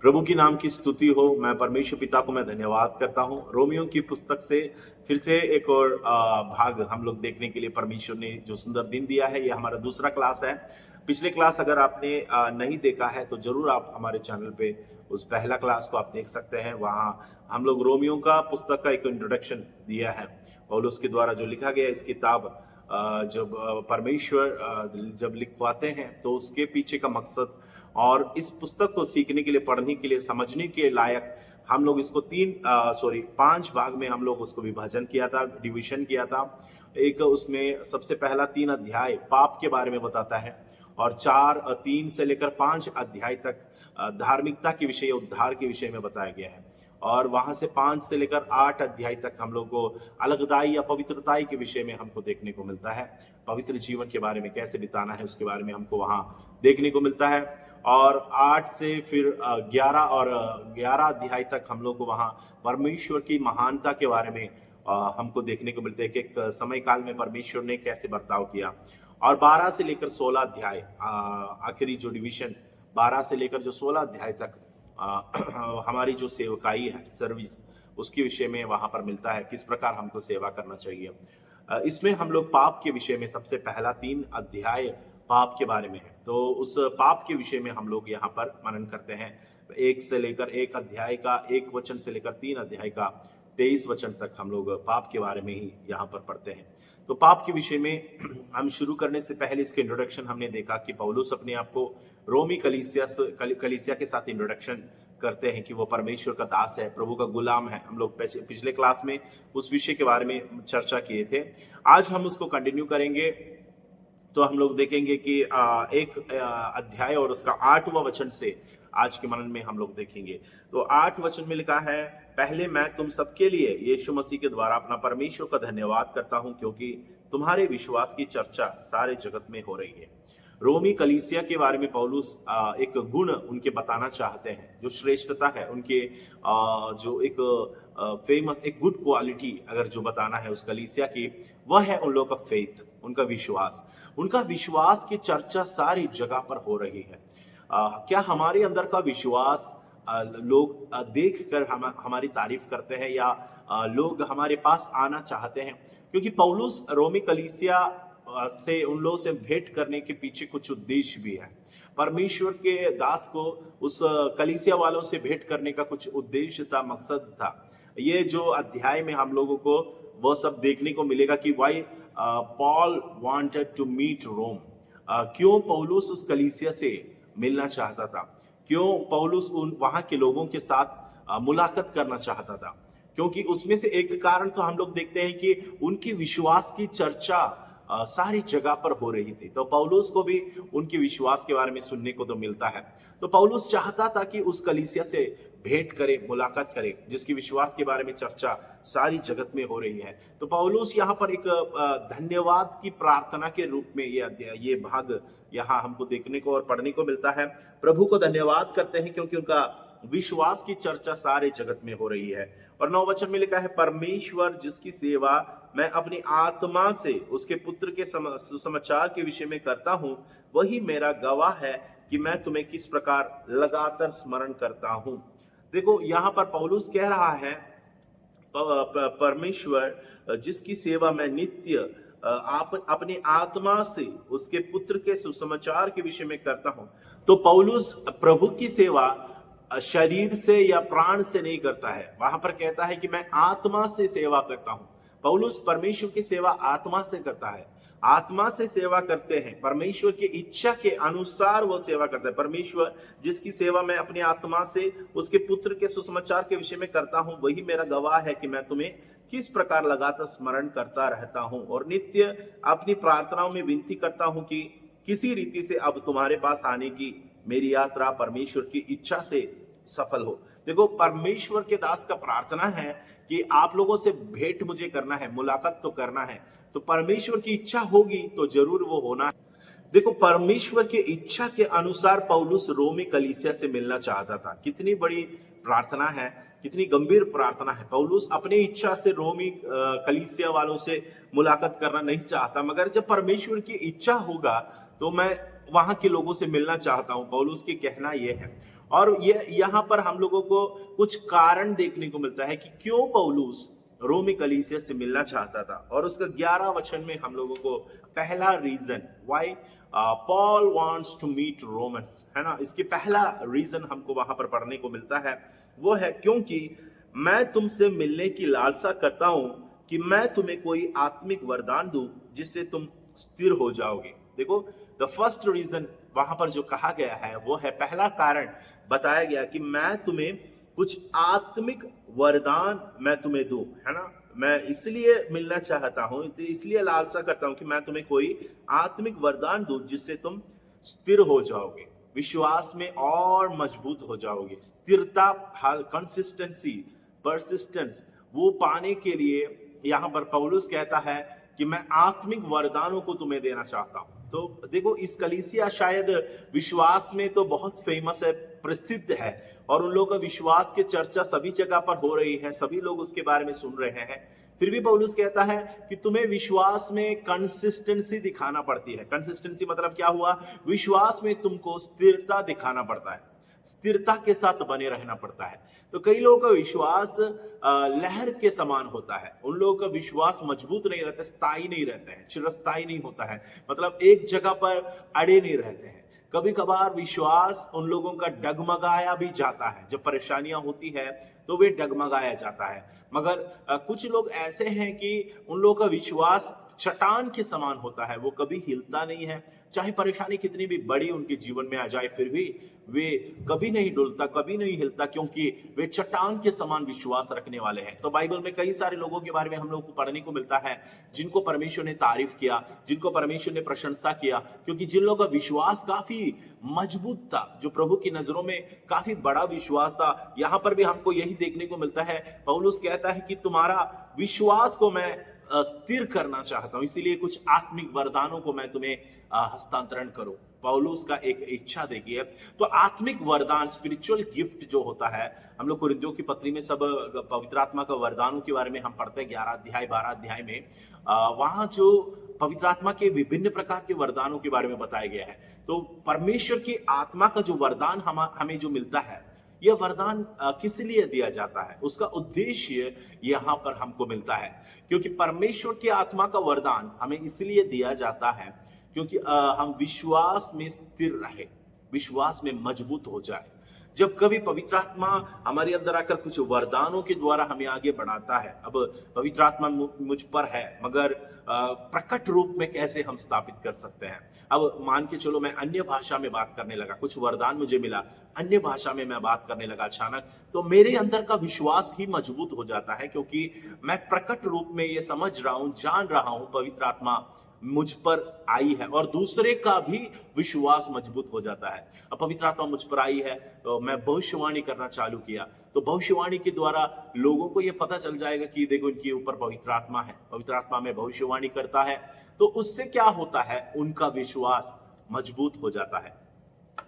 प्रभु की नाम की स्तुति हो। मैं परमेश्वर पिता को मैं धन्यवाद करता हूँ। रोमियो की पुस्तक से फिर से एक और भाग हम लोग देखने के लिए परमेश्वर ने जो सुंदर दिन दिया है, ये हमारा दूसरा क्लास है। पिछले क्लास अगर आपने नहीं देखा है तो जरूर आप हमारे चैनल पे उस पहला क्लास को आप देख सकते हैं। वहाँ हम लोग रोमियो का पुस्तक का एक इंट्रोडक्शन दिया है पौलुस के द्वारा जो लिखा गया इस किताब। जब परमेश्वर जब लिखवाते हैं तो उसके पीछे का मकसद और इस पुस्तक को सीखने के लिए, पढ़ने के लिए, समझने के लायक हम लोग इसको पांच भाग में हम लोग उसको विभाजन किया था, डिवीजन किया था। एक उसमें सबसे पहला 3 अध्याय पाप के बारे में बताता है और 3 से लेकर 5 अध्याय तक धार्मिकता के विषय, उद्धार के विषय में बताया गया है। और वहां से 5 से लेकर 8 अध्याय तक हम लोग को अलगदाई या पवित्रताई के विषय में हमको देखने को मिलता है। पवित्र जीवन के बारे में कैसे बिताना है उसके बारे में हमको वहां देखने को मिलता है। और 8 से फिर 11 अध्याय तक हम लोग को वहां परमेश्वर की महानता के बारे में हमको देखने को मिलते हैं कि एक समय काल में परमेश्वर ने कैसे बर्ताव किया। और 12 से लेकर 16 अध्याय, आखिरी जो डिवीजन 12 से लेकर जो 16 अध्याय तक हमारी जो सेवकाई है, सर्विस, उसके विषय में वहां पर मिलता है, किस प्रकार हमको सेवा करना चाहिए। इसमें हम लोग पाप के विषय में सबसे पहला 3 अध्याय पाप के बारे में है, तो उस पाप के विषय में हम लोग यहाँ पर मनन करते हैं। 1 अध्याय का 1 वचन से लेकर 3 अध्याय का 23 वचन तक हम लोग पाप के बारे में ही यहाँ पर पढ़ते हैं। तो पाप के विषय में हम शुरू करने से पहले इसके इंट्रोडक्शन हमने देखा कि पौलुस अपने आप को रोमी कलीसिया के साथ इंट्रोडक्शन करते हैं कि वो परमेश्वर का दास है, प्रभु का गुलाम है। हम लोग पिछले क्लास में उस विषय के बारे में चर्चा किए थे। आज हम उसको कंटिन्यू करेंगे। तो हम लोग देखेंगे कि एक अध्याय और उसका 8वां वचन से आज के मनन में हम लोग देखेंगे। तो 8 वचन में लिखा है, पहले मैं तुम सबके लिए यीशु मसीह के द्वारा अपना परमेश्वर का धन्यवाद करता हूं क्योंकि तुम्हारे विश्वास की चर्चा सारे जगत में हो रही है। रोमी कलीसिया के बारे में पौलुस एक गुण उनके बताना चाहते हैं, जो श्रेष्ठता है उनके, जो एक फेमस एक गुड क्वालिटी अगर जो बताना है उस कलीसिया की, वह है उन लोगों का फेथ, उनका विश्वास। उनका विश्वास की चर्चा सारी जगह पर हो रही है। क्या हमारे अंदर का विश्वास लोग देख कर हमारी तारीफ करते हैं या लोग हमारे पास आना चाहते हैं? क्योंकि पौलुस रोमी कलीसिया से उन लोगों से भेंट करने के पीछे कुछ उद्देश्य भी है। परमेश्वर के दास को उस कलीसिया वालों से भेंट करने का कुछ उद्देश्य था, मकसद था। ये जो अध्याय में हम लोगों को वो सब देखने को मिलेगा कि why Paul wanted to meet Rome. क्यों पौलुस उस कलीसिया से मिलना चाहता था, क्यों पौलुस उन वहां के लोगों के साथ मुलाकात करना चाहता था। क्योंकि उसमें से एक कारण तो हम लोग देखते हैं कि उनके विश्वास की चर्चा सारी जगह पर हो रही थी। तो पौलुस को भी उनके विश्वास के बारे में सुनने को तो मिलता है। तो पौलुस चाहता था कि उस कलीसिया से भेंट करे, मुलाकात करे, जिसकी विश्वास के बारे में चर्चा सारी जगत में हो रही है। तो पौलुस यहाँ पर एक धन्यवाद की प्रार्थना के रूप में ये भाग यहाँ हमको देखने को और पढ़ने को मिलता है। प्रभु को धन्यवाद करते हैं क्योंकि उनका विश्वास की चर्चा सारे जगत में हो रही है। और 9 वचन में लिखा है, परमेश्वर जिसकी सेवा मैं अपनी आत्मा से उसके पुत्र के सुसमाचार के विषय में करता हूं, वही मेरा गवाह है कि मैं तुम्हें किस प्रकार लगातार स्मरण करता हूं। देखो यहाँ पर पौलुस कह रहा है, परमेश्वर जिसकी सेवा मैं नित्य आप अपनी आत्मा से उसके पुत्र के सुसमाचार के विषय में करता हूं। तो पौलुस प्रभु की सेवा शरीर से या प्राण से नहीं करता है। वहां पर कहता है कि मैं आत्मा से सेवा करता हूं। पौलुस परमेश्वर की सेवा आत्मा से करता है, आत्मा से सेवा करते हैं, परमेश्वर की इच्छा के अनुसार वो सेवा करते हैं। परमेश्वर जिसकी सेवा मैं अपनी आत्मा से उसके पुत्र के सुसमाचार के विषय में करता हूं, वही मेरा गवाह है कि मैं तुम्हें किस प्रकार लगातार स्मरण करता रहता हूं और नित्य अपनी प्रार्थनाओं में विनती करता हूं कि किसी रीति से अब तुम्हारे पास आने की मेरी यात्रा परमेश्वर की इच्छा से सफल हो। देखो, परमेश्वर के दास का प्रार्थना है कि आप लोगों से भेंट मुझे करना है, मुलाकात तो करना है। तो परमेश्वर की इच्छा होगी तो जरूर वो होना है। देखो, परमेश्वर की इच्छा के अनुसार पौलुस रोमी कलीसिया से मिलना चाहता था। कितनी बड़ी प्रार्थना है, कितनी गंभीर प्रार्थना है। पौलुस अपनी इच्छा से रोमी कलीसिया वालों से मुलाकात करना नहीं चाहता, मगर जब परमेश्वर की इच्छा होगा तो मैं वहां के लोगों से मिलना चाहता हूं। पौलुस की कहना यह है। और ये यहाँ पर हम लोगों को कुछ कारण देखने को मिलता है कि क्यों पौलुस रोमी कलीसिया से मिलना चाहता था। और उसका 11 वचन में हम लोगों को पहला reason why Paul wants to meet Romans, है ना, इसकी पहला रीजन हमको वहां पर पढ़ने को मिलता है, वो है क्योंकि मैं तुमसे मिलने की लालसा करता हूं कि मैं तुम्हें कोई आत्मिक वरदान दूं जिससे तुम स्थिर हो जाओगे। देखो, द फर्स्ट रीजन वहां पर जो कहा गया है वो है, पहला कारण बताया गया कि मैं तुम्हें कुछ आत्मिक वरदान मैं तुम्हें दूं, है ना, मैं इसलिए मिलना चाहता हूं, इसलिए लालसा करता हूं कि मैं तुम्हें कोई आत्मिक वरदान दूं जिससे तुम स्थिर हो जाओगे, विश्वास में और मजबूत हो जाओगे। स्थिरता, कंसिस्टेंसी, परसिस्टेंस, वो पाने के लिए यहां पर पौलुस कहता है कि मैं आत्मिक वरदानों को तुम्हें देना चाहता हूं। तो देखो, इस कलीसिया शायद विश्वास में तो बहुत फेमस है, प्रसिद्ध है, और उन लोगों का विश्वास की चर्चा सभी जगह पर हो रही है, सभी लोग उसके बारे में सुन रहे हैं। फिर भी पौलुस कहता है कि तुम्हें विश्वास में कंसिस्टेंसी दिखाना पड़ती है। कंसिस्टेंसी मतलब क्या हुआ? विश्वास में तुमको स्थिरता दिखाना पड़ता है, स्थिरता के साथ बने रहना पड़ता है। तो कई लोगों का विश्वास लहर के समान होता है, उन लोगों का विश्वास मजबूत नहीं रहता, स्थायी नहीं रहता है, चिरस्थायी नहीं होता है, मतलब एक जगह पर अड़े नहीं रहते हैं। कभी कभार विश्वास उन लोगों का डगमगाया भी जाता है, जब परेशानियां होती है तो वे डगमगाया जाता है। मगर कुछ लोग ऐसे हैं कि उन लोगों का विश्वास चट्टान के समान होता है, वो कभी हिलता नहीं है, चाहे परेशानी कितनी भी बड़ी उनके जीवन में आ जाए फिर भी वे कभी नहीं डुलता, कभी नहीं हिलता, क्योंकि वे चट्टान के समान विश्वास रखने वाले हैं। तो बाइबल में कई सारे लोगों के बारे में हम लोग को पढ़ने को मिलता है जिनको परमेश्वर ने तारीफ किया, जिनको परमेश्वर ने प्रशंसा किया, क्योंकि जिन लोगों का विश्वास काफी मजबूत था, जो प्रभु की नजरों में काफी बड़ा विश्वास था। यहां पर भी हमको यही देखने को मिलता है, पौलुस कहता है कि तुम्हारा विश्वास को मैं स्थिर करना चाहता हूं, इसीलिए कुछ आत्मिक वरदानों को मैं तुम्हें हस्तांतरण करूं। पौलुस का एक इच्छा देखिए। तो आत्मिक वरदान, स्पिरिचुअल गिफ्ट जो होता है, हम लोग कुरिन्थियों की पत्री में सब पवित्र आत्मा का वरदानों के बारे में हम पढ़ते हैं 11 अध्याय 12 अध्याय में। वहां जो पवित्र आत्मा के विभिन्न प्रकार के वरदानों के बारे में बताया गया है। तो परमेश्वर की आत्मा का जो वरदान हमें जो मिलता है, यह वरदान किस लिए दिया जाता है, उसका उद्देश्य यहां पर हमको मिलता है। क्योंकि परमेश्वर की आत्मा का वरदान हमें इसलिए दिया जाता है क्योंकि हम विश्वास में स्थिर रहे, विश्वास में मजबूत हो जाए। जब कभी पवित्र आत्मा हमारे अंदर आकर कुछ वरदानों के द्वारा हमें आगे बढ़ाता है, अब पवित्र आत्मा मुझ पर है, मगर प्रकट रूप में कैसे हम स्थापित कर सकते हैं? अब मान के चलो मैं अन्य भाषा में बात करने लगा, कुछ वरदान मुझे मिला, अन्य भाषा में मैं बात करने लगा अचानक, तो मेरे अंदर का विश्वास ही मजबूत हो जाता है, क्योंकि मैं प्रकट रूप में ये समझ रहा हूं, जान रहा हूं पवित्र आत्मा मुझ पर आई है, और दूसरे का भी विश्वास मजबूत हो जाता है। अब पवित्र आत्मा मुझ पर आई है तो मैं भविष्यवाणी करना चालू किया, तो भविष्यवाणी के द्वारा लोगों को यह पता चल जाएगा कि देखो इनके ऊपर पवित्र आत्मा है, पवित्र आत्मा में भविष्यवाणी करता है। तो उससे क्या होता है? उनका विश्वास मजबूत हो जाता है।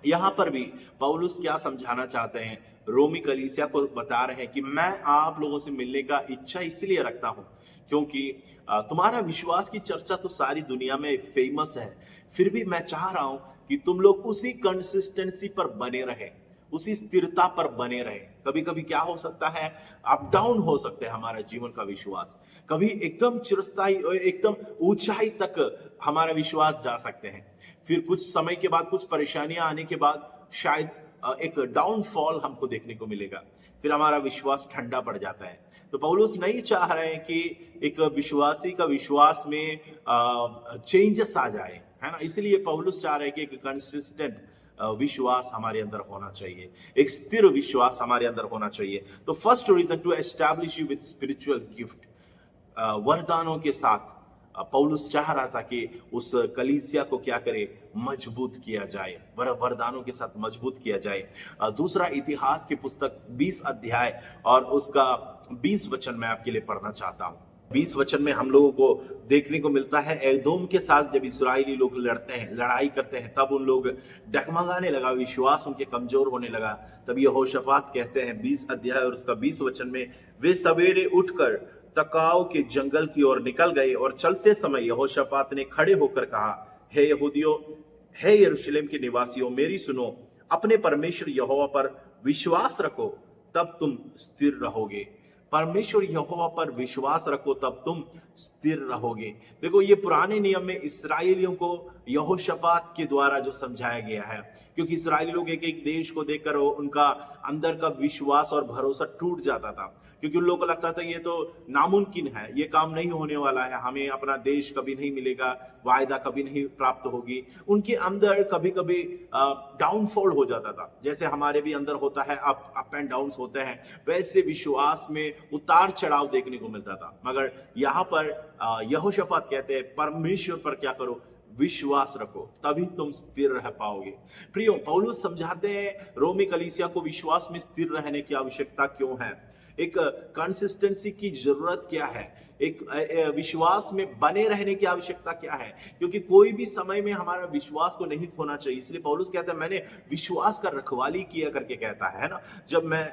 यहां पर भी पौलुस क्या समझाना चाहते हैं? रोमी कलीसिया को बता रहे हैं कि मैं आप लोगों से मिलने का इच्छा इसलिए रखता हूं क्योंकि तुम्हारा विश्वास की चर्चा तो सारी दुनिया में फेमस है, फिर भी मैं चाह रहा हूं कि तुम लोग उसी कंसिस्टेंसी पर बने रहे, उसी स्थिरता पर बने रहे। कभी कभी क्या हो सकता है, अप डाउन हो सकते हैं हमारा जीवन का विश्वास, कभी एकदम चिरस्थायी एकदम ऊंचाई तक हमारा विश्वास जा सकते हैं, फिर कुछ समय के बाद, कुछ परेशानियां आने के बाद शायद एक डाउनफॉल हमको देखने को मिलेगा, फिर हमारा विश्वास ठंडा पड़ जाता है। तो पौलुस नहीं चाह रहे हैं कि एक विश्वासी का विश्वास में चेंजेस आ जाए, है ना, इसलिए पौलुस चाह रहे हैं कि एक कंसिस्टेंट विश्वास हमारे अंदर होना चाहिए, एक स्थिर विश्वास हमारे अंदर होना चाहिए। तो first reason to establish you with spiritual gift, वरदानों के साथ पौलुस चाह रहा था कि उस कलीसिया को क्या करे, मजबूत किया जाए, वरदानों के साथ मजबूत किया जाए। दूसरा, इतिहास की पुस्तक 20 अध्याय और उसका 20 वचन मैं आपके लिए पढ़ना चाहता हूं। 20 वचन में हम लोगों को देखने को मिलता है, एदोम के साथ जब इस्राएली लोग लड़ते हैं, लड़ाई करते हैं, तब उन लोग डगमगाने लगा, विश्वास उनके कमजोर होने लगा। तब यहोशापात कहते हैं 20 अध्याय और उसका 20 वचन में, वे सवेरे उठकर तकाव के जंगल की ओर निकल गए और चलते समय यहोशापात ने खड़े होकर कहा, हे यहूदियों, हे यरूशलेम के निवासियों, मेरी सुनो, अपने परमेश्वर यहोवा पर विश्वास रखो, तब तुम स्थिर रहोगे। परमेश्वर यहोवा पर विश्वास रखो, तब तुम स्थिर रहोगे। देखो, ये पुराने नियम में इसराइलियों को यहोशापात के द्वारा जो समझाया गया है, क्योंकि इसराइली लोग एक एक देश को देखकर उनका अंदर का विश्वास और भरोसा टूट जाता था, क्योंकि उन लोगों को लगता था ये तो नामुमकिन है, ये काम नहीं होने वाला है, हमें अपना देश कभी नहीं मिलेगा, वायदा कभी नहीं प्राप्त होगी। उनके अंदर कभी कभी डाउनफॉल हो जाता था, जैसे हमारे भी अंदर होता है, अप एंड डाउन्स होते हैं, वैसे विश्वास में उतार चढ़ाव देखने को मिलता था। मगर यहाँ पर यहोशापात कहते हैं, परमेश्वर पर क्या करो, विश्वास रखो, तभी तुम स्थिर रह पाओगे। प्रियो, पौलुस समझाते हैं रोमी कलीसिया को विश्वास में स्थिर रहने की आवश्यकता क्यों है, एक कंसिस्टेंसी की जरूरत क्या है, एक विश्वास में बने रहने की आवश्यकता क्या है, क्योंकि कोई भी समय में हमारा विश्वास को नहीं खोना चाहिए। इसलिए पौलुस कहता है, मैंने विश्वास का रखवाली किया करके कहता है ना। जब मैं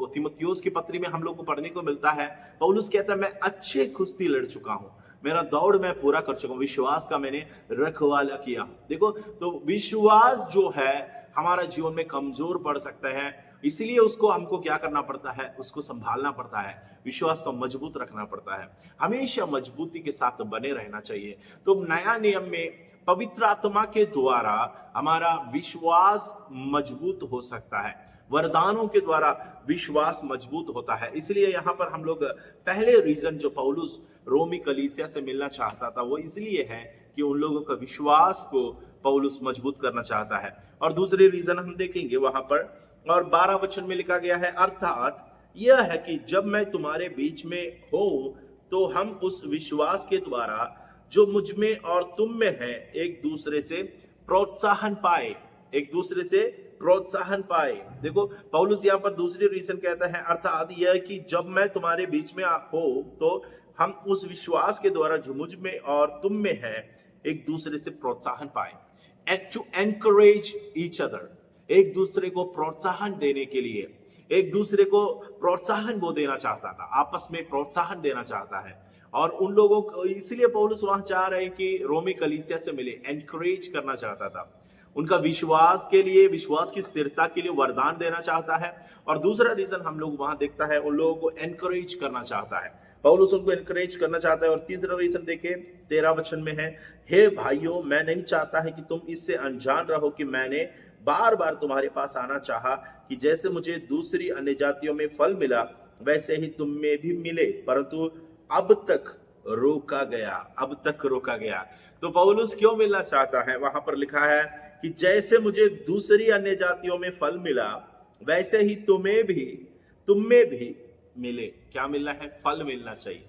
तीमुथियुस की पत्री में हम लोग को पढ़ने को मिलता है, पौलुस कहता है, मैं अच्छे कुश्ती लड़ चुका हूं, मेरा दौड़ मैं पूरा कर चुका हूं, विश्वास का मैंने रखवाला किया। देखो, तो विश्वास जो है हमारा जीवन में कमजोर पड़ सकता है, इसलिए उसको हमको क्या करना पड़ता है, उसको संभालना पड़ता है, विश्वास को मजबूत रखना पड़ता है, हमेशा मजबूती के साथ बने रहना चाहिए। तो नया नियम में पवित्र आत्मा के द्वारा हमारा विश्वास मजबूत हो सकता है, वरदानों के द्वारा विश्वास मजबूत होता है। इसलिए यहाँ पर हम लोग पहले रीजन जो पौलुस रोमी कलीसिया से मिलना चाहता था, वो इसलिए है कि उन लोगों का विश्वास को पौलुस मजबूत करना चाहता है। और दूसरे रीजन हम देखेंगे वहां पर, और 12 वचन में लिखा गया है, अर्थात यह है कि जब मैं तुम्हारे बीच में हूं, तो हम उस विश्वास के द्वारा जो मुझ में और तुम में है, एक दूसरे से प्रोत्साहन पाए, एक दूसरे से प्रोत्साहन पाए। देखो, पौलुस यहाँ पर दूसरी रीजन कहता है, अर्थात यह कि जब मैं तुम्हारे बीच में हो, तो हम उस विश्वास के द्वारा जो मुझ में और तुम में है, एक दूसरे से प्रोत्साहन पाए, and to encourage each other, एक दूसरे को प्रोत्साहन देने के लिए, एक दूसरे को प्रोत्साहन वो देना चाहता था, आपस में प्रोत्साहन देना चाहता है। और उन लोगों को, इसलिए पौलुस वहां चाह रहे हैं कि रोमी कलीसिया से मिले, एनकरेज करना चाहता था, उनका विश्वास के लिए, विश्वास की स्थिरता के लिए वरदान देना चाहता है। और दूसरा रीजन हम लोग वहां देखता है, उन लोगों को एनकरेज करना चाहता है, पौलुस उनको एनकरेज करना चाहता है। और तीसरा रीजन देखे 13 वचन में है, हे भाइयों, मैं नहीं चाहता है कि तुम इससे अनजान रहो कि मैंने बार बार तुम्हारे पास आना चाहा, कि जैसे मुझे दूसरी अन्य जातियों में फल मिला, वैसे ही तुम में भी मिले, परंतु अब तक रोका गया, अब तक रोका गया। तो पौलुस क्यों मिलना चाहता है, वहां पर लिखा है कि जैसे मुझे दूसरी अन्य जातियों में फल मिला, वैसे ही तुम में भी मिले। क्या मिलना है, फल मिलना चाहिए।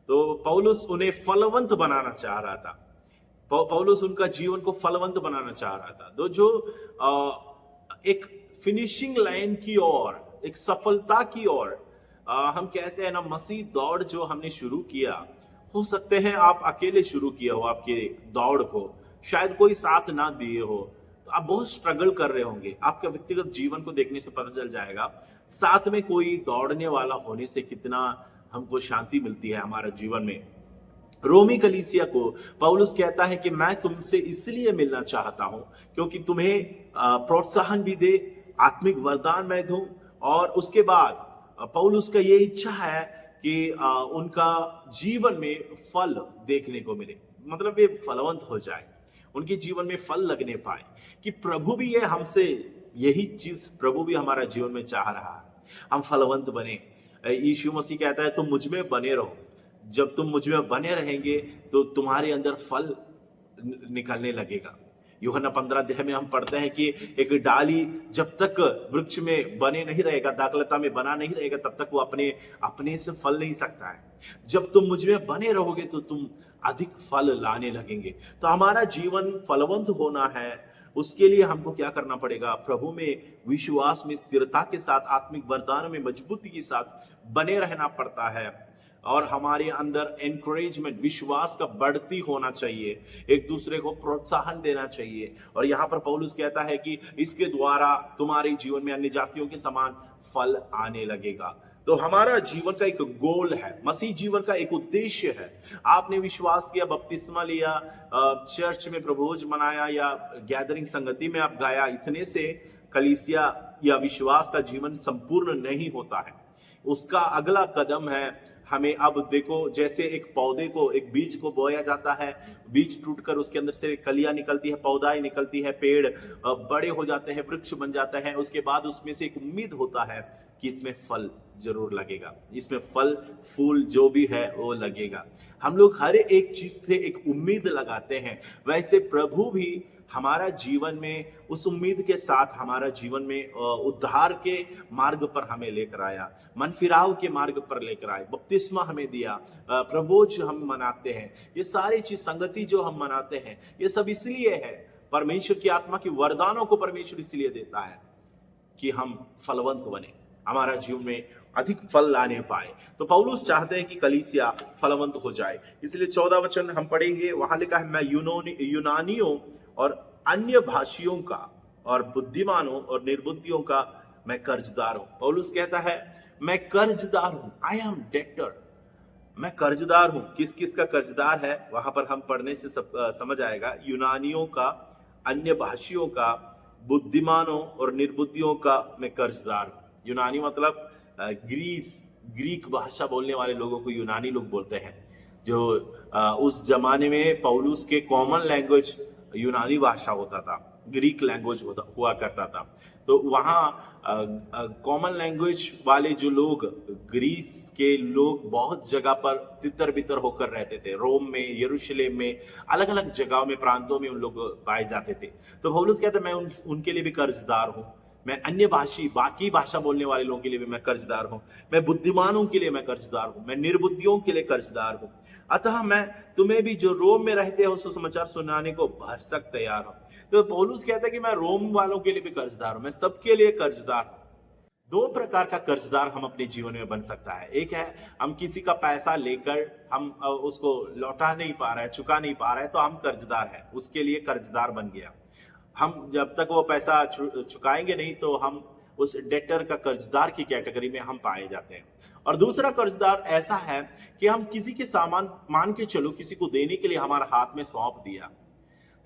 तो पौलुस उन्हें फलवंत बनाना चाह रहा था, पौलुस उनका जीवन को फलवंत बनाना चाह रहा था। तो जो एक फिनिशिंग लाइन की ओर, एक सफलता की ओर, हम कहते हैं ना, मसीह दौड़ जो हमने शुरू किया, हो सकते हैं आप अकेले शुरू किया हो आपके दौड़ को, शायद कोई साथ ना दिए हो, तो आप बहुत स्ट्रगल कर रहे होंगे। आपके व्यक्तिगत जीवन को देखने से पता चल जाएगा, साथ में कोई दौड़ने वाला होने से कितना हमको शांति मिलती है हमारे जीवन में। रोमी कलीसिया को पौलुस कहता है कि मैं तुमसे इसलिए मिलना चाहता हूं क्योंकि तुम्हें प्रोत्साहन भी दे, आत्मिक वरदान मैं दूं, और उसके बाद पौलुस का ये इच्छा है कि उनका जीवन में फल देखने को मिले, मतलब ये फलवंत हो जाए, उनके जीवन में फल लगने पाए, कि प्रभु भी ये हमसे यही चीज, प्रभु भी हमारा जीवन में चाह रहा है, हम फलवंत बने। यीशु मसीह कहता है तुम मुझ में बने रहो, जब तुम मुझ में बने रहेंगे तो तुम्हारे अंदर फल निकलने लगेगा। यूहन्ना 15 अध्याय में हम पढ़ते हैं कि एक डाली जब तक वृक्ष में बने नहीं रहेगा, दाखलता में बना नहीं रहेगा, तब तक वो अपने से फल नहीं सकता है। जब तुम मुझ में बने रहोगे तो तुम अधिक फल लाने लगेंगे। तो हमारा जीवन फलवंत होना है, उसके लिए हमको क्या करना पड़ेगा, प्रभु में विश्वास में स्थिरता के साथ, आत्मिक वरदानों में मजबूती के साथ बने रहना पड़ता है, और हमारे अंदर एनकरेजमेंट, विश्वास का बढ़ती होना चाहिए, एक दूसरे को प्रोत्साहन देना चाहिए। और यहाँ पर पौलुस कहता है कि इसके द्वारा तुम्हारे जीवन में अन्य जातियों के समान फल आने लगेगा। तो हमारा जीवन का एक गोल है, मसीह जीवन का एक उद्देश्य है। आपने विश्वास किया, बपतिस्मा लिया, चर्च में प्रभोज मनाया या गैदरिंग संगति में आप गाया, इतने से कलीसिया या विश्वास का जीवन संपूर्ण नहीं होता है। उसका अगला कदम है, हमें अब देखो, जैसे एक पौधे को, एक बीज को बोया जाता है, बीज टूटकर उसके अंदर से कलियां निकलती है, पौधाएं निकलती है, पेड़ बड़े हो जाते हैं, वृक्ष बन जाते हैं। उसके बाद उसमें से एक उम्मीद होता है कि इसमें फल जरूर लगेगा, इसमें फल फूल जो भी है वो लगेगा। हम लोग हर एक चीज से एक उम्मीद लगाते हैं। वैसे प्रभु भी हमारा जीवन में उस उम्मीद के साथ हमारा जीवन में उद्धार के मार्ग पर हमें लेकर आया, मन फिराव के मार्ग पर लेकर आए, बपतिस्मा हमें दिया, प्रभोज हम मनाते हैं। ये सारी चीज, संगति जो हम मनाते हैं, ये सब इसलिए है, परमेश्वर की आत्मा की वरदानों को परमेश्वर इसलिए देता है कि हम फलवंत बने, हमारा जीवन में अधिक फल लाने पाए। तो पौलुस चाहते हैं कि कलीसिया फलवंत हो जाए। इसलिए 14 वचन हम पढ़ेंगे, वहां लिखा है, मैं यूनानियों और अन्य भाषियों का और बुद्धिमानों और निर्बुद्धियों का मैं कर्जदार हूं। पौलुस कहता है मैं कर्जदार हूं, आई एम डेक्टर, मैं कर्जदार हूं। किस किस का कर्जदार है वहां पर हम पढ़ने से समझ आएगा। यूनानियों का, अन्य भाषियों का, बुद्धिमानों और निर्बुद्धियों का मैं कर्जदार हूं। यूनानी मतलब ग्रीक भाषा बोलने वाले लोगों को यूनानी लोग बोलते हैं। जो उस जमाने में पौलुस के कॉमन लैंग्वेज यूनानी भाषा होता था, ग्रीक लैंग्वेज हुआ करता था। तो वहाँ कॉमन लैंग्वेज वाले जो लोग, ग्रीस के लोग बहुत जगह पर तितर बितर होकर रहते थे। रोम में, यरूशलेम में, अलग अलग जगहों में, प्रांतों में उन लोग पाए जाते थे। तो पौलुस कहते हैं मैं उनके लिए भी कर्जदार हूँ। मैं अन्य भाषी, बाकी भाषा बोलने वाले लोगों के लिए भी मैं कर्जदार हूँ। मैं बुद्धिमानों के लिए मैं कर्जदार हूँ, मैं निर्बुद्धियों के लिए कर्जदार हूँ। अतः मैं तुम्हें भी जो रोम में रहते हो सुसमाचार सुनाने को भरसक तैयार हूं। तो पौलुस कहता है कि मैं रोम वालों के लिए भी कर्जदार हूं, मैं सबके लिए कर्जदार हूं। दो प्रकार का कर्जदार हम अपने जीवन में बन सकता है। एक है, हम किसी का पैसा लेकर हम उसको लौटा नहीं पा रहे, चुका नहीं पा रहे, तो हम कर्जदार हैं, उसके लिए कर्जदार बन गया। हम जब तक वो पैसा चुकाएंगे नहीं तो हम उस डेटर का, कर्जदार की कैटेगरी में हम पाए जाते हैं। और दूसरा कर्जदार ऐसा है कि हम किसी के सामान, मान के चलो किसी को देने के लिए हमारे हाथ में सौंप दिया,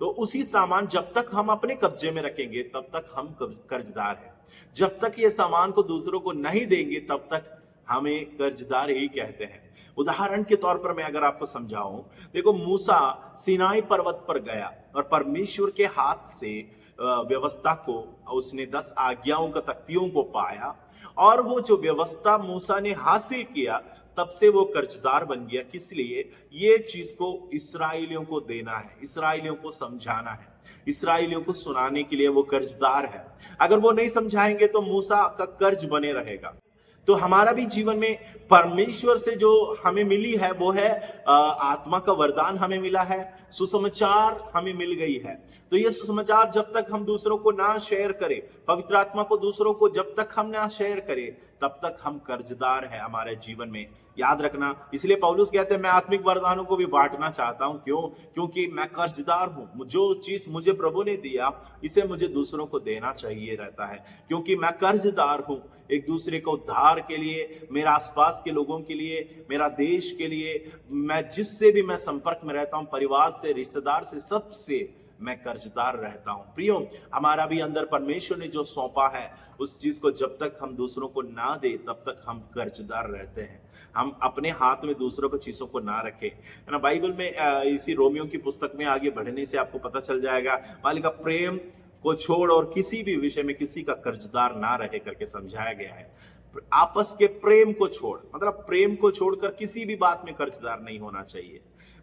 तो उसी सामान जब तक हम अपने कब्जे में रखेंगे तब तक हम कर्जदार हैं। जब तक ये सामान को दूसरों को नहीं देंगे तब तक हमें कर्जदार ही कहते हैं। उदाहरण के तौर पर मैं अगर आपको समझाऊं, देखो मूसा सीनाई पर्वत पर गया और परमेश्वर के हाथ से व्यवस्था को, उसने 10 आज्ञाओं का, तख्तियों को पाया, और वो जो व्यवस्था मूसा ने हासिल किया, तब से वो कर्जदार बन गया। किस लिए? ये चीज को इस्राएलियों को देना है, इस्राएलियों को समझाना है, इस्राएलियों को सुनाने के लिए वो कर्जदार है। अगर वो नहीं समझाएंगे तो मूसा का कर्ज बने रहेगा। तो हमारा भी जीवन में परमेश्वर से जो हमें मिली है वो है आत्मा का वरदान हमें मिला है, सुसमाचार हमें मिल गई है। तो ये सुसमाचार जब तक हम दूसरों को ना शेयर करें, पवित्र आत्मा को दूसरों को जब तक हम ना शेयर करें, तब तक हम कर्जदार हैं हमारे जीवन में। याद रखना, इसलिए पौलुस कहते हैं मैं आत्मिक वरदानों को भी बांटना चाहता हूं। क्यों? क्योंकि मैं कर्जदार हूं। जो चीज मुझे प्रभु ने दिया, इसे मुझे दूसरों को देना चाहिए रहता है, क्योंकि मैं कर्जदार हूं एक दूसरे को उद्धार के लिए, मेरे आसपास के लोगों के लिए, मेरा देश के लिए। मैं जिससे भी मैं संपर्क में रहता हूं, परिवार से, रिश्तेदार से, सबसे मैं कर्जदार रहता हूं। प्रियो, हमारा भी अंदर परमेश्वर ने जो सौंपा है, उस चीज को जब तक हम दूसरों को ना दे तब तक हम कर्जदार रहते हैं। हम अपने हाथ में दूसरों को चीजों को ना रखें, है ना। बाइबल में इसी रोमियो की पुस्तक में आगे बढ़ने से आपको पता चल जाएगा, मालिक का प्रेम को छोड़ और किसी भी विषय में किसी का कर्जदार ना रहे करके समझाया गया है। आपस के प्रेम को छोड़, मतलब प्रेम को छोड़कर किसी भी बात में कर्जदार नहीं होना चाहिए।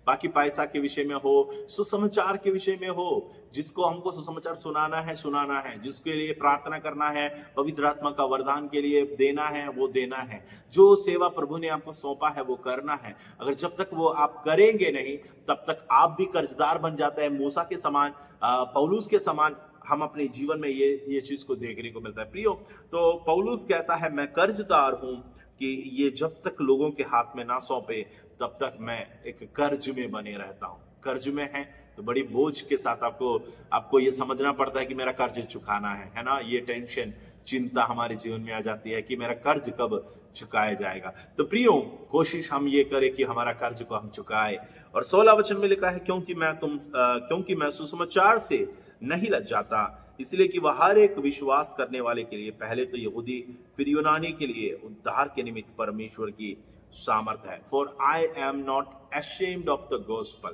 बाकी पैसा के विषय में हो, सुसमाचार के विषय में हो, जिसको हमको सुसमाचार सुनाना है, जिसके लिए प्रार्थना करना है, पवित्र आत्मा का वरदान के लिए देना है, वो देना है। जो सेवा प्रभु ने आपको सौंपा है वो करना है। अगर जब तक वो आप करेंगे नहीं, तब तक आप भी कर्जदार बन जाते हैं। मूसा के समान, पौलुस के समान हम अपने जीवन में ये चीज को देखने को मिलता है। प्रियो, तो पौलुस कहता है मैं कर्जदार हूं कि ये जब तक लोगों के हाथ में ना सौंपे तब तक मैं एक कर्ज में बने रहता हूं। कर्ज में है तो बड़ी बोझ के साथ आपको ये समझना पड़ता है कि मेरा कर्ज चुकाना है ना। ये टेंशन चिंता हमारे जीवन में आ जाती है कि मेरा कर्ज कब चुकाया जाएगा। तो प्रियो, कोशिश हम ये करें कि हमारा कर्ज को हम चुकाए। और 16 वचन में लिखा है, क्योंकि मैं सुसमाचार से नहीं लज्जाता, इसलिए कि वह हर एक विश्वास करने वाले के लिए, पहले तो यहूदी फिर यूनानी के लिए, उद्धार के निमित्त परमेश्वर की सामर्थ है। For I am not ashamed of the gospel।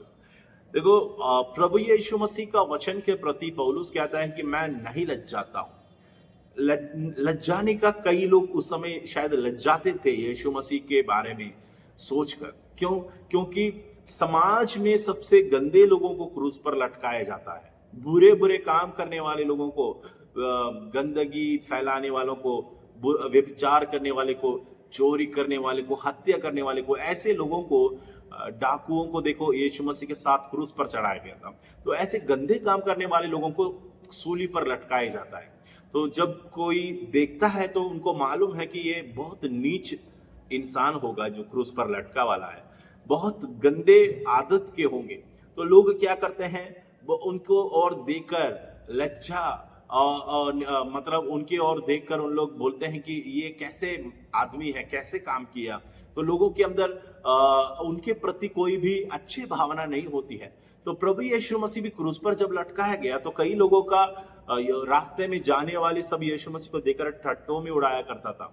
देखो, प्रभु यीशु मसीह का वचन के प्रति पौलुस कहता है कि मैं नहीं लज्जाता हूं। लज्जाने का कई लोग उस समय शायद लज्जाते थे यीशु मसीह के बारे में सोचकर। क्यों? क्योंकि समाज में सबसे गंदे लोगों को क्रूस पर लटकाया जाता है। बुरे बुरे काम करने वाले लोगों को, गंदगी फैलाने वालों को, व्यभिचार करने वाले को, चोरी करने वाले को, हत्या करने वाले को, ऐसे लोगों को, डाकुओं को देखो यीशु मसीह के साथ क्रूस पर चढ़ाया गया था। तो ऐसे गंदे काम करने वाले लोगों को सूली पर लटकाया जाता है। तो जब कोई देखता है तो उनको मालूम है कि ये बहुत नीच इंसान होगा जो क्रूस पर लटका वाला है, बहुत गंदे आदत के होंगे। तो लोग क्या करते हैं, वो उनको और देखकर लज्जा और मतलब उनके और देखकर उन लोग बोलते हैं कि ये कैसे आदमी है, कैसे काम किया। तो लोगों के अंदर उनके प्रति कोई भी अच्छी भावना नहीं होती है। तो प्रभु यीशु मसीह भी क्रूस पर जब लटकाया गया तो कई लोगों का रास्ते में जाने वाले सब यीशु मसीह को देखकर ठट्टों में उड़ाया करता था,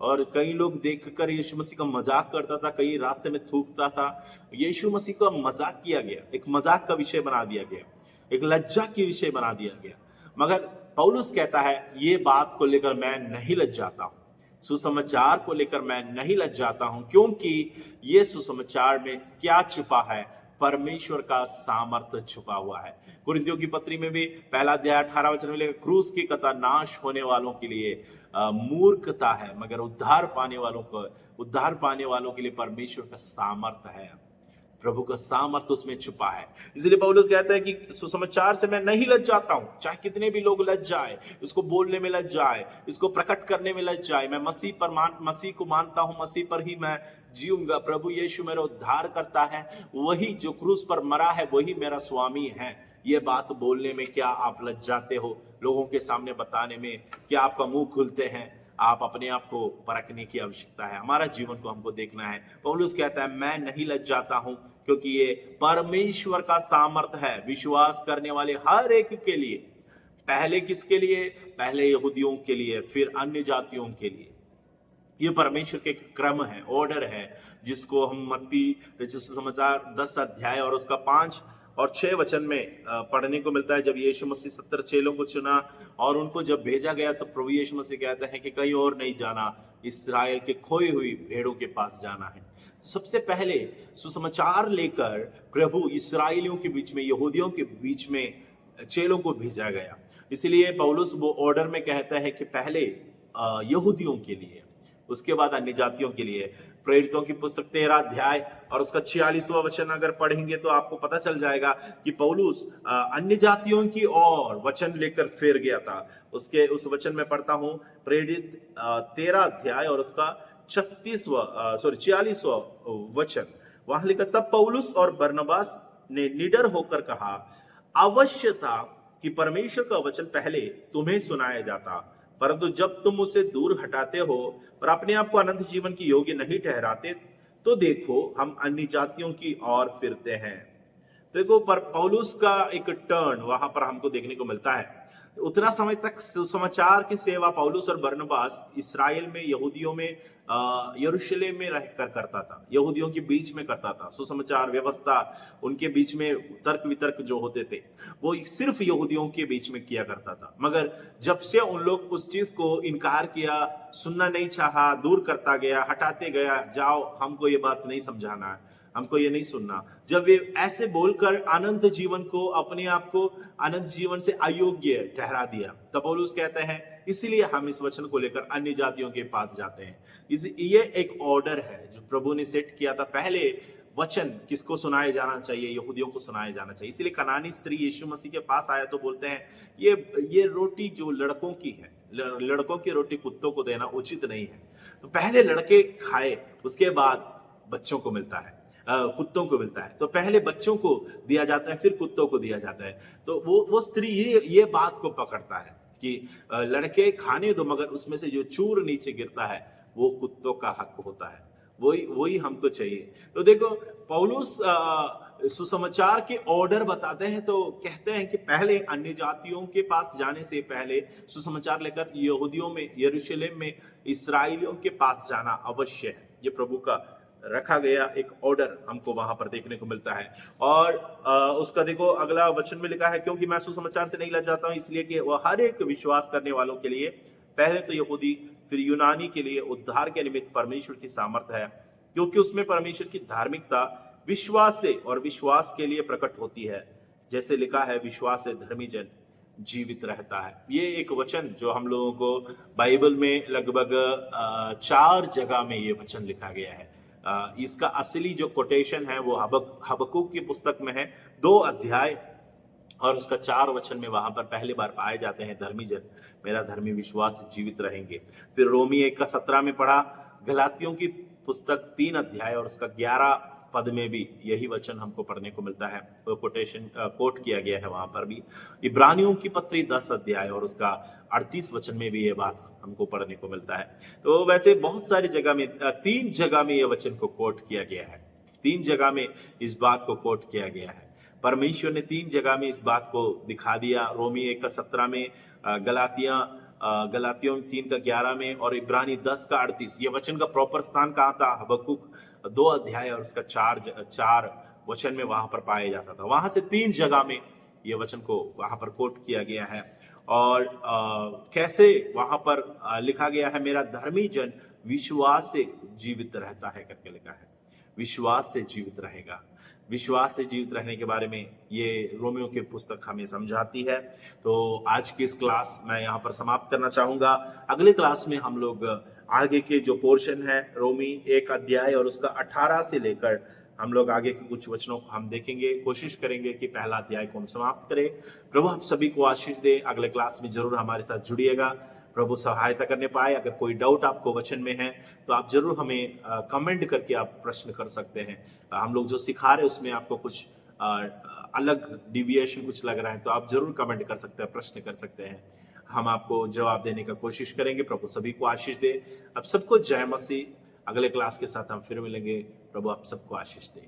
और कई लोग देखकर यीशु मसीह का मजाक करता था, कई रास्ते में थूकता था। यीशु मसीह का मजाक किया गया, एक मजाक का विषय बना दिया गया, एक लज्जा की विषय बना दिया गया। मगर पौलुस कहता है ये बात को लेकर मैं नहीं लज्जाता हूं, सुसमाचार को लेकर मैं नहीं लज्जाता हूं, क्योंकि ये सुसमाचार में क्या छुपा है, परमेश्वर का सामर्थ्य छुपा हुआ है। कुरिन्थियों की पत्री में भी पहला अध्याय 18 वचन में लिखा, क्रूस की कथा नाश होने वालों के लिए मूर्खता है, मगर उद्धार पाने वालों के लिए परमेश्वर का सामर्थ्य है, प्रभु का सामर्थ्य उसमें छुपा है। इसलिए पौलुस कहता है कि सुसमाचार से मैं नहीं लज्जाता हूं, चाहे कितने भी लोग लज जाए, इसको बोलने में लज जाए, इसको प्रकट करने में लज जाए। मैं मसीह को मानता हूं, मसीह पर ही मैं जीऊंगा। प्रभु यीशु मेरा उद्धार करता है, वही जो क्रूस पर मरा है वही मेरा स्वामी है। ये बात बोलने में क्या आप लज्जाते हो? लोगों के सामने बताने में क्या आपका मुंह खुलते हैं? आप अपने आप को परखने की आवश्यकता है, हमारा जीवन को हमको देखना है। पौलुस कहता है मैं नहीं लज्जाता हूं, क्योंकि ये परमेश्वर का सामर्थ है विश्वास करने वाले हर एक के लिए। पहले किसके लिए? पहले यहूदियों के लिए, फिर अन्य जातियों के लिए। ये परमेश्वर के क्रम है, ऑर्डर है, जिसको हम मत्ती समाचार 10 अध्याय और उसका 5 और 6 वचन में पढ़ने को मिलता है। जब यीशु मसीह 70 चेलों को चुना और उनको जब भेजा गया तो प्रभु यीशु मसीह कहते हैं कि कहीं और नहीं जाना, इस्राएल के खोई हुई भेड़ों के पास जाना है। सबसे पहले सुसमाचार लेकर प्रभु इस्राएलियों के बीच में, यहूदियों के बीच में चेलों को भेजा गया। इसलिए पौलुस वो ऑर्डर में कहता है कि पहले यहूदियों के लिए, उसके बाद अन्य जातियों के लिए। प्रेरितों की पुस्तक 13 अध्याय और उसका 46वां वचन अगर पढ़ेंगे तो आपको पता चल जाएगा कि पौलुस अन्य जातियों की ओर वचन लेकर फिर गया था। उस वचन में पढ़ता हूं, प्रेरित 13 अध्याय और उसका 46वां वचन। वहां लिखा, तब पौलुस और बरनबास ने निडर होकर कहा, अवश्य था कि परमेश्वर का वचन पहले तुम्हें सुनाया जाता, परंतु जब तुम उसे दूर हटाते हो और अपने आप को अनंत जीवन की योग्य नहीं ठहराते, तो देखो हम अन्य जातियों की ओर फिरते हैं। देखो, पर पौलुस का एक टर्न वहां पर हमको देखने को मिलता है। उतना समय तक सुसमाचार की सेवा पौलुस और बरनबास इस्राएल में, यहूदियों में, यरूशलेम में रहकर करता था, यहूदियों के बीच में करता था। सुसमाचार व्यवस्था, उनके बीच में तर्क वितर्क जो होते थे वो सिर्फ यहूदियों के बीच में किया करता था। मगर जब से उन लोग उस चीज को इनकार किया, सुनना नहीं चाहा, दूर करता गया, हटाते गया, जाओ हमको ये बात नहीं समझाना है, हमको ये नहीं सुनना, जब वे ऐसे बोलकर अनंत जीवन को, अपने आप को अनंत जीवन से अयोग्य ठहरा दिया, तब पौलुस कहते हैं इसलिए हम इस वचन को लेकर अन्य जातियों के पास जाते हैं। ये एक ऑर्डर है जो प्रभु ने सेट किया था। पहले वचन किसको सुनाया जाना चाहिए? यहूदियों को सुनाया जाना चाहिए। इसलिए कनानी स्त्री यीशु मसीह के पास आया तो बोलते हैं ये रोटी जो लड़कों की है, लड़कों की रोटी कुत्तों को देना उचित नहीं है। तो पहले लड़के खाए, उसके बाद बच्चों को मिलता है, कुत्तों को मिलता है। तो पहले बच्चों को दिया जाता है, फिर कुत्तों को दिया जाता है। तो वो स्त्री ये बात को पकड़ता है कि लड़के खाने दो, मगर उसमें से जो चूर नीचे गिरता है वो कुत्तों का हक होता है। वही वही हमको चाहिए। तो देखो, पौलुस सुसमाचार के ऑर्डर बताते हैं, तो कहते हैं कि पहले अन्य जातियों के पास जाने से पहले सुसमाचार लेकर यहूदियों में, यरूशलेम में इस्राएलियों के पास जाना अवश्य है। ये प्रभु का रखा गया एक ऑर्डर हमको वहां पर देखने को मिलता है। और उसका देखो अगला वचन में लिखा है, क्योंकि मैं सुसमाचार से नहीं लज जाता हूं, इसलिए कि वह हर एक विश्वास करने वालों के लिए, पहले तो यहूदी फिर यूनानी के लिए उद्धार के निमित्त परमेश्वर की सामर्थ्य है, क्योंकि उसमें परमेश्वर की धार्मिकता विश्वास से और विश्वास के लिए प्रकट होती है। जैसे लिखा है, विश्वास से धर्मी जन जीवित रहता है। ये एक वचन जो हम लोगों को बाइबल में लगभग 4 जगह में ये वचन लिखा गया है। इसका असली जो कोटेशन है वो हबक्कुक की पुस्तक में है, 2 अध्याय और उसका 4 वचन में वहां पर पहली बार पाए जाते हैं, धर्मी जन मेरा धर्मी विश्वास से जीवित रहेंगे। फिर रोमी 1 का 17 में पढ़ा, गलातियों की पुस्तक 3 अध्याय और उसका 11 पद में भी यही वचन हमको पढ़ने को मिलता है, वो कोटेशन कोट किया गया है वहां पर भी। इब्रानियों की पत्री 10 अध्याय और उसका 38 वचन में भी ये बात हमको पढ़ने को मिलता है। तो वैसे बहुत सारी जगह में 3 जगह में ये वचन को कोट किया गया है, 3 जगह में इस बात को कोट किया गया है। परमेश्वर ने 3 जगह में इस बात को दिखा दिया, रोमी 1 का 17 में, गलातियों 3 का 11 में और इब्रानी 10 का 38। ये वचन का प्रॉपर स्थान कहाँ था? हबक्कुक 2 अध्याय और उसका 4 वचन में वहां पर पाया जाता था। वहां से 3 जगह में ये वचन को वहां पर कोट किया गया है। और कैसे वहां पर लिखा गया है, मेरा धर्मी जन विश्वास से जीवित रहता है करके लिखा है, विश्वास से जीवित रहेगा। विश्वास से जीवित रहने के बारे में ये रोमियो की पुस्तक हमें समझाती है। तो आज की इस क्लास मैं यहाँ पर समाप्त करना चाहूंगा। अगले क्लास में हम लोग आगे के जो पोर्शन है, रोमी 1 अध्याय और उसका 18 से लेकर हम लोग आगे के कुछ वचनों को हम देखेंगे, कोशिश करेंगे कि पहला अध्याय को हम समाप्त करें। प्रभु आप सभी को आशीष दे। अगले क्लास में जरूर हमारे साथ जुड़िएगा, प्रभु सहायता करने पाए। अगर कोई डाउट आपको वचन में है तो आप जरूर हमें कमेंट करके आप प्रश्न कर सकते हैं। हम लोग जो सिखा रहे हैं उसमें आपको कुछ अलग डिविएशन कुछ लग रहा है तो आप जरूर कमेंट कर सकते हैं, प्रश्न कर सकते हैं, हम आपको जवाब देने का कोशिश करेंगे। प्रभु सभी को आशीष दे। अब सबको जय मसीह। अगले क्लास के साथ हम फिर मिलेंगे। प्रभु आप सबको आशीष दे।